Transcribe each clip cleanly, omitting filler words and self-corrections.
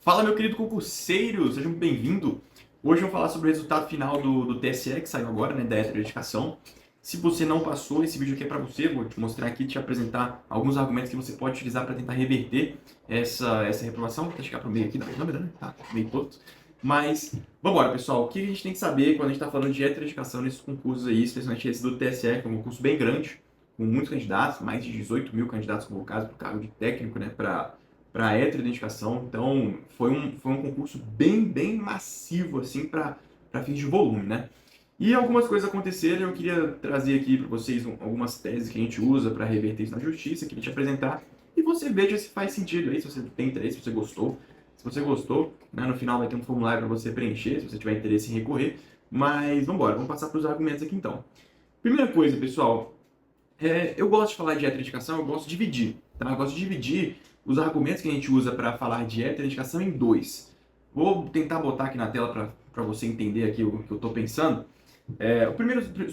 Fala, meu querido concurseiro, seja muito bem-vindo. Hoje eu vou falar sobre o resultado final do TSE, que saiu agora, né, da eletroeducação. Se você não passou, esse vídeo aqui é para você. Vou te mostrar aqui, te apresentar alguns argumentos que você pode utilizar para tentar reverter essa reprovação. Vou até chegar para o meio aqui da câmera, né? Tá, meio torto. Mas, vamos embora, pessoal. O que a gente tem que saber quando a gente está falando de eletroeducação nesses concursos aí, especialmente esse do TSE, que é um concurso bem grande, com muitos candidatos, mais de 18 mil candidatos convocados para o cargo de técnico, né, para heteroidentificação. Então, foi um concurso bem massivo, assim, para fins de volume, né? E algumas coisas aconteceram, eu queria trazer aqui para vocês algumas teses que a gente usa para reverter isso na justiça, queria te apresentar, e você veja se faz sentido aí, se você tem interesse, se você gostou. Se você gostou, né, no final vai ter um formulário para você preencher, se você tiver interesse em recorrer. Mas vamos embora, vamos passar para os argumentos aqui então. Primeira coisa, pessoal, eu gosto de falar de heteroindicação, eu gosto de dividir, tá? Eu gosto de dividir os argumentos que a gente usa para falar de heteroindicação em dois. Vou tentar botar aqui na tela para você entender aqui o que eu estou pensando. Os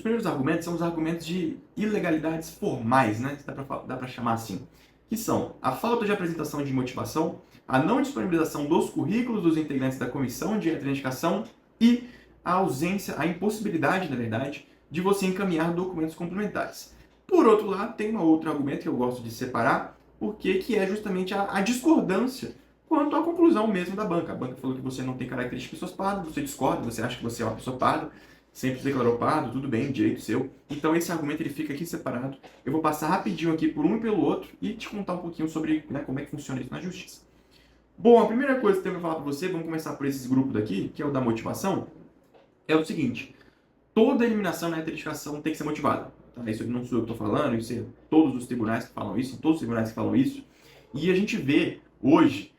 primeiros argumentos são os argumentos de ilegalidades formais, né? Dá para chamar assim. Que são a falta de apresentação de motivação, a não disponibilização dos currículos dos integrantes da comissão de heteroindicação e a ausência, a impossibilidade, na verdade, de você encaminhar documentos complementares. Por outro lado, tem um outro argumento que eu gosto de separar, porque que é justamente a discordância quanto à conclusão mesmo da banca. A banca falou que você não tem características de pessoas pardas, você discorda, você acha que você é uma pessoa parda, sempre se declarou pardo, tudo bem, direito seu. Então esse argumento ele fica aqui separado. Eu vou passar rapidinho aqui por um e pelo outro e te contar um pouquinho sobre, né, como é que funciona isso na justiça. Bom, a primeira coisa que eu tenho para falar para você, vamos começar por esses grupos daqui, que é o da motivação, é o seguinte: toda eliminação na heteroindicação tem que ser motivada. Tá? Isso não sou eu que estou falando, isso é todos os tribunais que falam isso, todos os tribunais que falam isso. E a gente vê hoje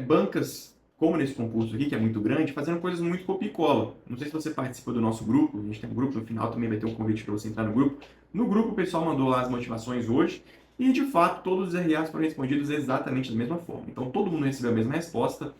bancas, como nesse concurso aqui, que é muito grande, fazendo coisas muito copia e cola. Não sei se você participa do nosso grupo, a gente tem um grupo, no final também vai ter um convite para você entrar no grupo. No grupo o pessoal mandou lá as motivações hoje, e de fato todos os RAs foram respondidos exatamente da mesma forma. Então todo mundo recebeu a mesma resposta.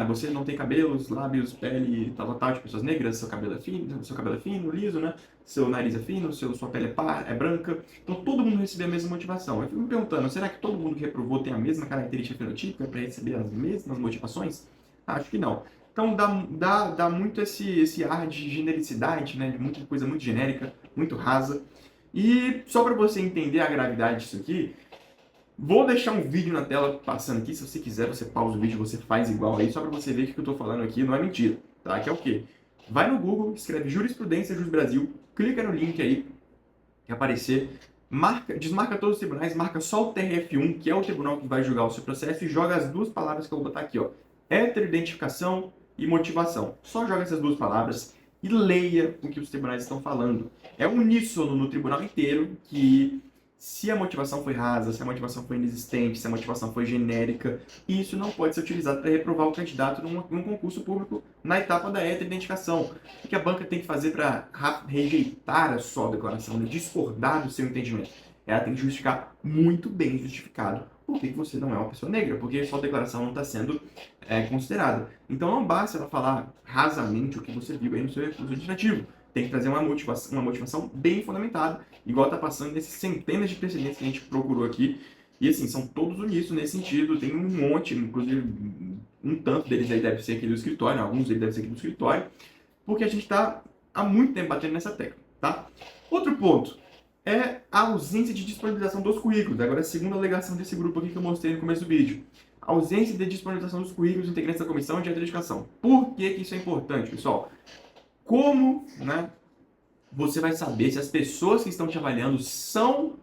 Você não tem cabelos, lábios, pele, tal, de pessoas negras, seu cabelo é fino, liso, né? Seu nariz é fino, sua pele é branca. Então todo mundo recebeu a mesma motivação. Eu fico me perguntando, será que todo mundo que reprovou tem a mesma característica fenotípica para receber as mesmas motivações? Acho que não. Então dá muito esse ar de genericidade, né? De muita coisa muito genérica, muito rasa. E só para você entender a gravidade disso aqui, vou deixar um vídeo na tela passando aqui. Se você quiser, você pausa o vídeo, você faz igual aí, só para você ver que o que eu estou falando aqui não é mentira, tá? Que é o quê? Vai no Google, escreve Jurisprudência Jus Brasil, clica no link aí que aparecer, desmarca todos os tribunais, marca só o TRF1, que é o tribunal que vai julgar o seu processo, e joga as duas palavras que eu vou botar aqui, ó: heteroidentificação e motivação. Só joga essas duas palavras e leia o que os tribunais estão falando. É uníssono no tribunal inteiro que se a motivação foi rasa, se a motivação foi inexistente, se a motivação foi genérica, isso não pode ser utilizado para reprovar o candidato num concurso público na etapa da heteroidentificação. O que a banca tem que fazer para rejeitar a sua declaração, né, discordar do seu entendimento? Ela tem que justificar muito bem justificado por que você não é uma pessoa negra, porque a sua declaração não está sendo considerada. Então não basta ela falar rasamente o que você viu aí no seu recurso administrativo. Tem que trazer uma motivação bem fundamentada, igual está passando nesses centenas de precedentes que a gente procurou aqui. E assim, são todos uníssonos nesse sentido, tem um monte, inclusive um tanto deles aí deve ser aqui do escritório, alguns deles devem ser aqui do escritório, porque a gente está há muito tempo batendo nessa tecla, tá? Outro ponto é a ausência de disponibilização dos currículos. Agora, a segunda alegação desse grupo aqui que eu mostrei no começo do vídeo. A ausência de disponibilização dos currículos dos integrantes da comissão de heteroeducação. Por que isso é importante, pessoal? Como, né, você vai saber se as pessoas que estão te avaliando são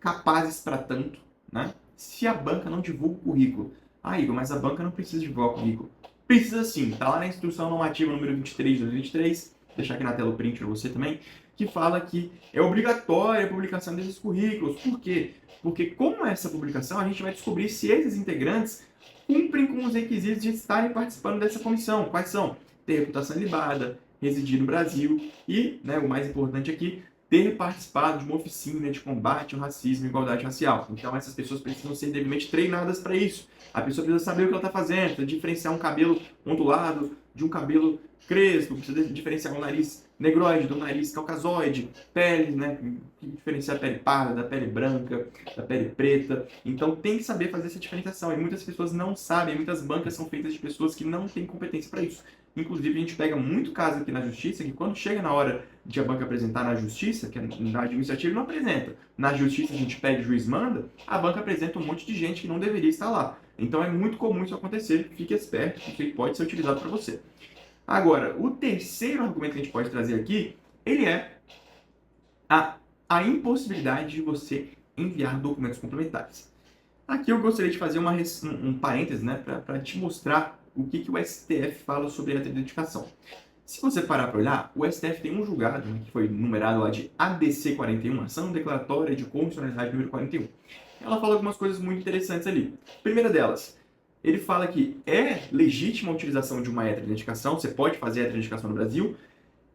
capazes para tanto, né? Se a banca não divulga o currículo. Ah, Igor, mas a banca não precisa divulgar o currículo. Precisa sim, tá lá na instrução normativa número 23 de 2023, vou deixar aqui na tela o print para você também, que fala que é obrigatória a publicação desses currículos. Por quê? Porque com essa publicação a gente vai descobrir se esses integrantes cumprem com os requisitos de estarem participando dessa comissão. Quais são? Ter reputação ilibada, residir no Brasil e, né, o mais importante aqui, ter participado de uma oficina de combate ao racismo e igualdade racial. Então essas pessoas precisam ser devidamente treinadas para isso. A pessoa precisa saber o que ela está fazendo, precisa diferenciar um cabelo ondulado de um cabelo crespo, precisa diferenciar um nariz negroide, do nariz caucasoide, pele, né? Que diferencia a pele parda da pele branca, da pele preta. Então tem que saber fazer essa diferenciação. E muitas pessoas não sabem, muitas bancas são feitas de pessoas que não têm competência para isso. Inclusive, a gente pega muito caso aqui na justiça que quando chega na hora de a banca apresentar na justiça, que na administrativa não apresenta, na justiça a gente pede, o juiz manda, a banca apresenta um monte de gente que não deveria estar lá. Então é muito comum isso acontecer, fique esperto, porque pode ser utilizado para você. Agora, o terceiro argumento que a gente pode trazer aqui, ele é a impossibilidade de você enviar documentos complementares. Aqui eu gostaria de fazer um parêntese, né, para te mostrar o que o STF fala sobre a identificação. Se você parar para olhar, o STF tem um julgado, né, que foi numerado lá de ADC 41, Ação Declaratória de Constitucionalidade número 41. Ela fala algumas coisas muito interessantes ali. Primeira delas, ele fala que é legítima a utilização de uma heteroidentificação, você pode fazer a heteroidentificação no Brasil,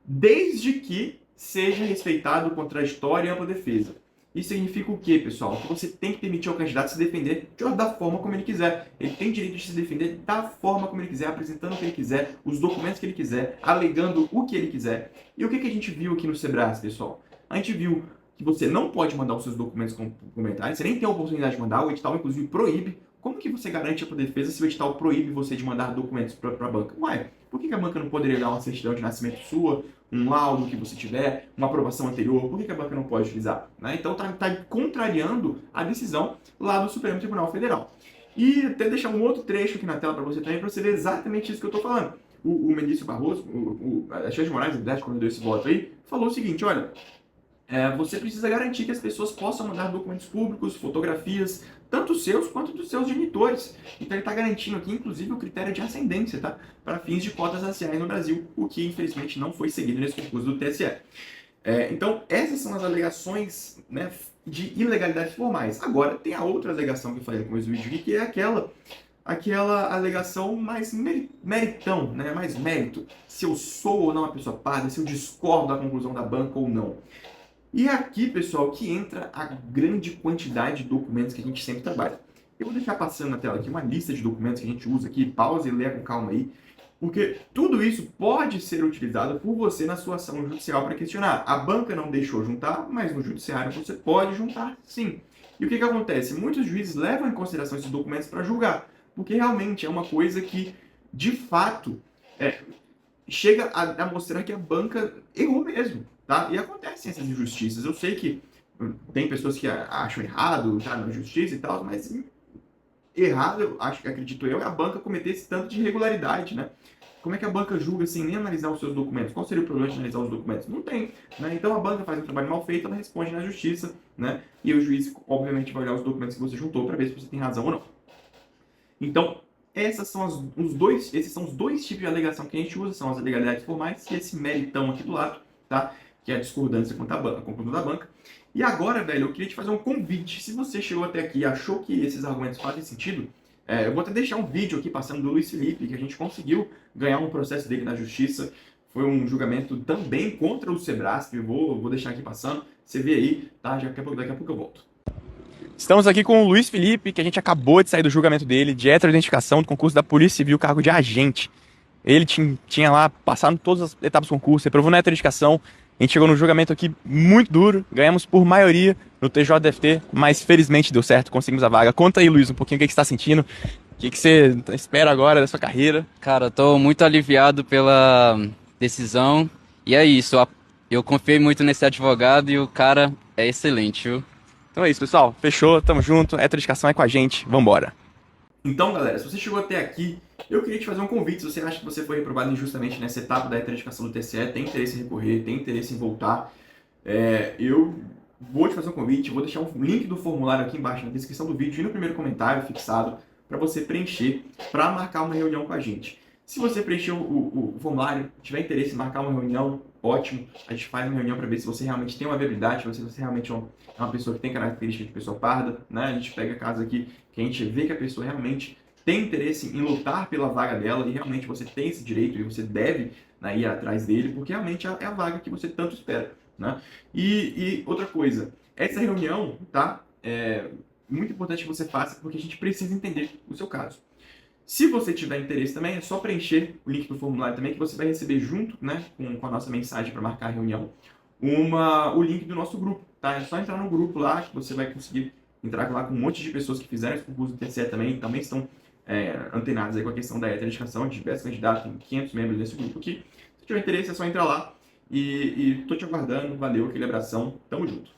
desde que seja respeitado o contraditório e a ampla defesa. Isso significa o quê, pessoal? Que você tem que permitir ao candidato se defender da forma como ele quiser. Ele tem direito de se defender da forma como ele quiser, apresentando o que ele quiser, os documentos que ele quiser, alegando o que ele quiser. E o que a gente viu aqui no Sebras, pessoal? A gente viu que você não pode mandar os seus documentos complementares, você nem tem a oportunidade de mandar, o edital inclusive proíbe. Como que você garante a defesa se o edital proíbe você de mandar documentos para a banca? Ué, por que a banca não poderia dar uma certidão de nascimento sua, um laudo que você tiver, uma aprovação anterior? Por que a banca não pode utilizar? Né? Então está contrariando a decisão lá do Supremo Tribunal Federal. E até deixar um outro trecho aqui na tela para você também, para você ver exatamente isso que eu estou falando. O ministro Barroso, a Alexandre de Moraes, na verdade, quando deu esse voto aí, falou o seguinte, olha, você precisa garantir que as pessoas possam mandar documentos públicos, fotografias, tanto seus quanto dos seus genitores. Então ele está garantindo aqui, inclusive, o critério de ascendência, tá? Para fins de cotas raciais no Brasil, o que, infelizmente, não foi seguido nesse concurso do TSE. Então, essas são as alegações, né, de ilegalidades formais. Agora, tem a outra alegação que eu falei no começo do vídeo aqui, que é aquela alegação mais meritão, né? Mais mérito. Se eu sou ou não uma pessoa parda, se eu discordo da conclusão da banca ou não. E é aqui, pessoal, que entra a grande quantidade de documentos que a gente sempre trabalha. Eu vou deixar passando na tela aqui uma lista de documentos que a gente usa aqui, pausa e lê com calma aí, porque tudo isso pode ser utilizado por você na sua ação judicial para questionar. A banca não deixou juntar, mas no judiciário você pode juntar sim. E o que acontece? Muitos juízes levam em consideração esses documentos para julgar, porque realmente é uma coisa que, de fato, chega a mostrar que a banca errou mesmo. Tá? E acontecem essas injustiças. Eu sei que tem pessoas que acham errado tá, na justiça e tal, mas errado, eu acho, acredito eu, é a banca cometer esse tanto de irregularidade, né? Como é que a banca julga sem nem analisar os seus documentos? Qual seria o problema de analisar os documentos? Não tem, né? Então a banca faz um trabalho mal feito, ela responde na justiça, né? E o juiz, obviamente, vai olhar os documentos que você juntou para ver se você tem razão ou não. Então, esses são os dois tipos de alegação que a gente usa, são as legalidades formais e esse meritão aqui do lado, tá? Que é a discordância com a conclusão da banca. E agora, velho, eu queria te fazer um convite. Se você chegou até aqui e achou que esses argumentos fazem sentido, eu vou até deixar um vídeo aqui passando do Luiz Felipe, que a gente conseguiu ganhar um processo dele na justiça. Foi um julgamento também contra o Sebras, que eu vou deixar aqui passando. Você vê aí, tá? Daqui a pouco eu volto. Estamos aqui com o Luiz Felipe, que a gente acabou de sair do julgamento dele, de heteroidentificação do concurso da Polícia Civil, cargo de agente. Ele tinha lá passado todas as etapas do concurso, reprovou na heteroidentificação. A gente chegou no julgamento aqui muito duro, ganhamos por maioria no TJDFT, mas felizmente deu certo, conseguimos a vaga. Conta aí, Luiz, um pouquinho o que você está sentindo, o que você espera agora da sua carreira. Cara, eu tô muito aliviado pela decisão e é isso, eu confiei muito nesse advogado e o cara é excelente, viu? Então é isso, pessoal, fechou, tamo junto, heteroidentificação é com a gente, vambora. Então, galera, se você chegou até aqui, eu queria te fazer um convite. Se você acha que você foi reprovado injustamente nessa etapa da heteroidentificação do TSE, tem interesse em recorrer, tem interesse em voltar, eu vou te fazer um convite, vou deixar um link do formulário aqui embaixo na descrição do vídeo e no primeiro comentário fixado para você preencher, para marcar uma reunião com a gente. Se você preencheu o formulário, tiver interesse em marcar uma reunião, ótimo. A gente faz uma reunião para ver se você realmente tem uma viabilidade, se você realmente é uma pessoa que tem característica de pessoa parda, né? A gente pega casos aqui que a gente vê que a pessoa realmente tem interesse em lutar pela vaga dela e realmente você tem esse direito e você deve, né, ir atrás dele, porque realmente é a vaga que você tanto espera, né? E outra coisa, essa reunião, tá? É muito importante que você faça porque a gente precisa entender o seu caso. Se você tiver interesse também, é só preencher o link do formulário também, que você vai receber junto, né, com a nossa mensagem para marcar a reunião, o link do nosso grupo, tá? É só entrar no grupo lá, que você vai conseguir entrar lá com um monte de pessoas que fizeram esse concurso do TSE também estão antenadas aí com a questão da heteroeducação, de diversos candidatos, tem 500 membros nesse grupo aqui. Se tiver interesse, é só entrar lá e tô te aguardando. Valeu, aquele abração, tamo junto.